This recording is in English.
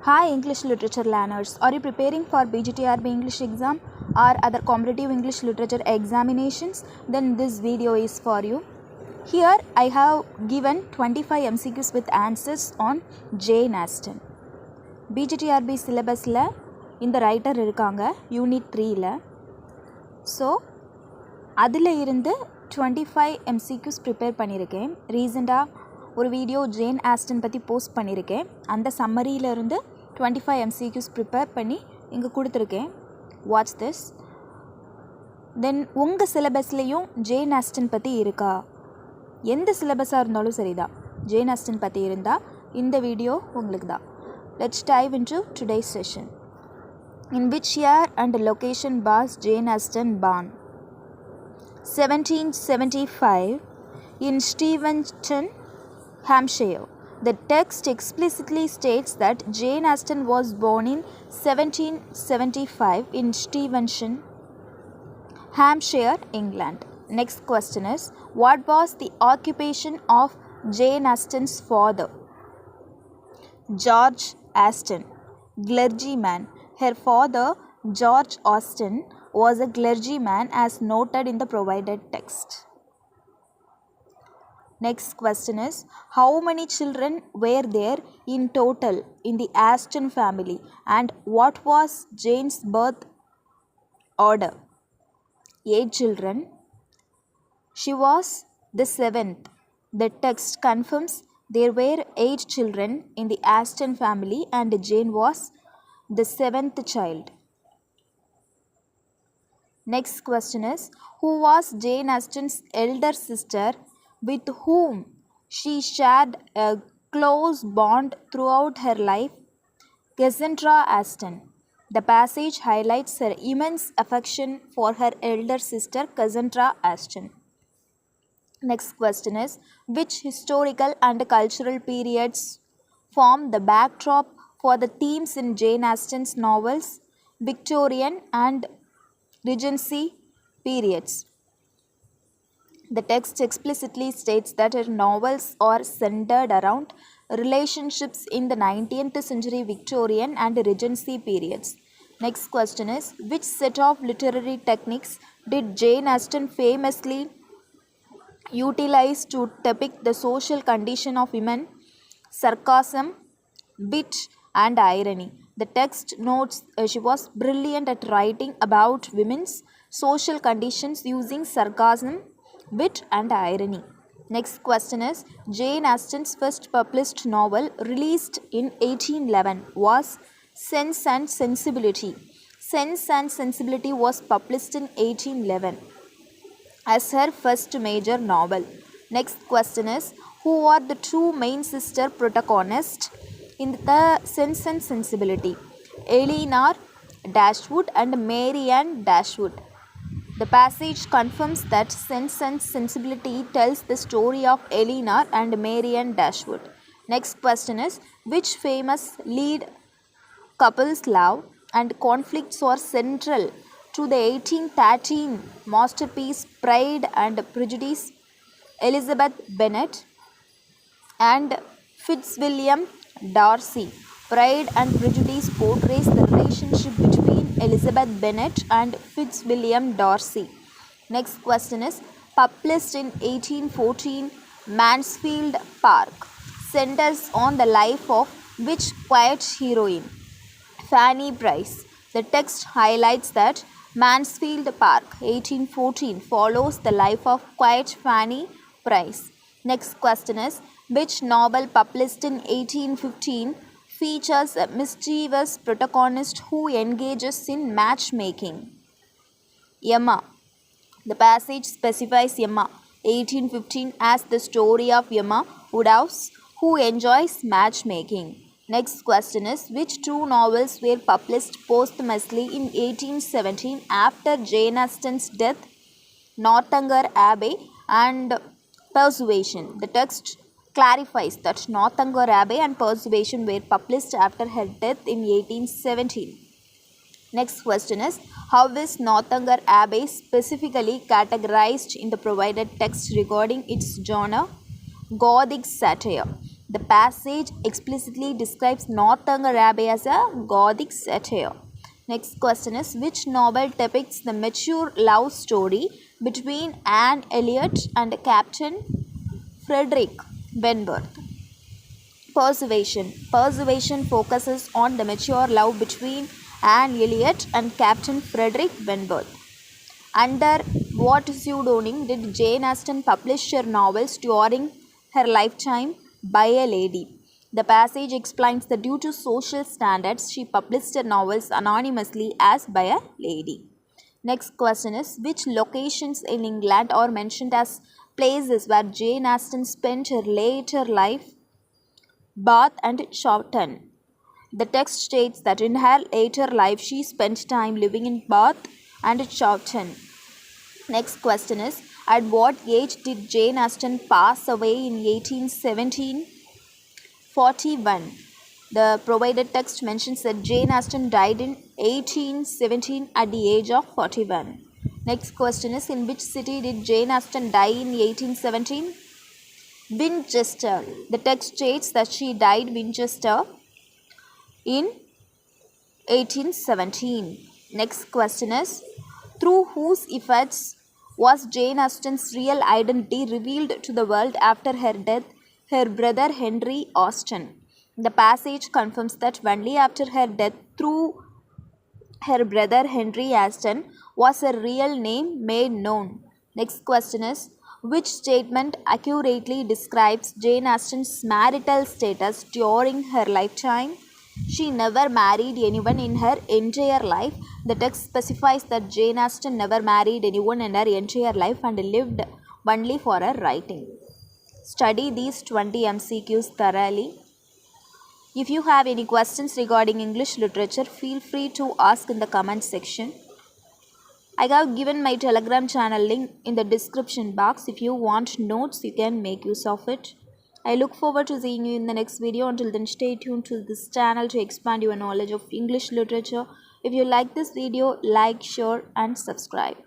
Hi English literature learners, are you preparing for PG TRB English exam or other competitive English literature examinations? Then this video is for you. Here I have given 25 MCQs with answers on Jane Austen. PG TRB syllabus la இந்த writer இருக்காங்க unit 3ல. So அதில் இருந்து 25 MCQs prepare பண்ணியிருக்கேன். ரீசெண்டாக ஒரு video Jane Aston பற்றி post பண்ணியிருக்கேன். அந்த சம்மரியிலேருந்து 25 MCQs ப்ரிப்பேர் பண்ணி இங்கே கொடுத்துருக்கேன். Watch this. தென் உங்கள் சிலபஸ்லேயும் ஜேன் ஆஸ்டன் பற்றி இருக்கா? எந்த சிலபஸாக இருந்தாலும் சரிதான், ஜேன் ஆஸ்டன் பற்றி இருந்தால் இந்த வீடியோ உங்களுக்கு தான். Let's dive into today's session. In which year and location was Jane Austen born? 1775 in Steventon, Hampshire. The text explicitly states that Jane Austen was born in 1775 in Steventon, Hampshire, England. Next question is, what was the occupation of Jane Austen's father? George Austen, clergyman. Her father, George Austen, was a clergyman as noted in the provided text. Next question is, how many children were there in total in the Austen family and what was Jane's birth order? 8 children. She was the 7th. The text confirms there were 8 children in the Austen family and Jane was the 7th child. Next question is, who was Jane Austen's elder sister with whom she shared a close bond throughout her life? Cassandra Austen. The passage highlights her immense affection for her elder sister Cassandra Austen. Next question is, which historical and cultural periods form the backdrop for the themes in Jane Austen's novels, Victorian and Regency periods? The text explicitly states that her novels are centered around relationships in the 19th century Victorian and Regency periods. Next question is, which set of literary techniques did Jane Austen famously utilize to depict the social condition of women? Sarcasm, wit, and irony. The text notes she was brilliant at writing about women's social conditions using sarcasm, wit, and irony. Next question is, Jane Austen's first published novel released in 1811 was Sense and Sensibility. Sense and Sensibility was published in 1811 as her first major novel. Next question is, who are the two main sister protagonists in the Sense and Sensibility? Elinor Dashwood and Marianne Dashwood. The passage confirms that Sense and Sensibility tells the story of Elinor and Marianne Dashwood. Next question is, which famous lead couple's love and conflicts are central to the 1813 masterpiece Pride and Prejudice? Elizabeth Bennet and Fitzwilliam Darcy. Pride and Prejudice portrays the relationship between Elizabeth Bennet and Fitzwilliam Darcy. Next question is, published in 1814, Mansfield Park centers on the life of which quiet heroine? Fanny Price. The text highlights that Mansfield Park 1814 follows the life of quiet Fanny Price. Next question is, which novel published in 1815 features a mischievous protagonist who engages in matchmaking? Emma. The passage specifies Emma 1815 as the story of Emma Woodhouse who enjoys matchmaking. Next question is, which two novels were published posthumously in 1817 after Jane Austen's death? Northanger, Abbey and Persuasion. The text clarifies that Northanger Abbey and Persuasion were published after her death in 1817. Next question is, how is Northanger Abbey specifically categorized in the provided text regarding its genre? Gothic satire. The passage explicitly describes Northanger Abbey as a Gothic satire. Next question is, which novel depicts the mature love story between Anne Elliot and Captain Frederick Wentworth? Persuasion. Persuasion focuses on the mature love between Anne Elliot and Captain Frederick Wentworth. Under what pseudonym did Jane Austen publish her novels during her lifetime? By a lady. The passage explains that due to social standards, she published her novels anonymously as by a lady. Next question is, which locations in England are mentioned as places where Jane Austen spent her later life? Bath and Chawton. The text states that in her later life she spent time living in Bath and Chawton. Next question is, at what age did Jane Austen pass away in 1841? The provided text mentions that Jane Austen died in 1817 at the age of 41. Next question is, in which city did Jane Austen die in 1817? Winchester. The text states that she died Winchester in 1817. Next question is, through whose efforts was Jane Austen's real identity revealed to the world after her death? Her brother Henry Austen. The passage confirms that only after her death, through her brother Henry Austen, was her real name made known. Next question is, which statement accurately describes Jane Austen's marital status during her lifetime? She never married anyone in her entire life. The text specifies that Jane Austen never married anyone in her entire life and lived only for her writing. Study these 20 MCQs thoroughly. If you have any questions regarding English literature, feel free to ask in the comment section. I have given my Telegram channel link in the description box. If you want notes, you can make use of it. I look forward to seeing you in the next video. Until then, stay tuned to this channel to expand your knowledge of English literature. If you like this video, like, share and subscribe.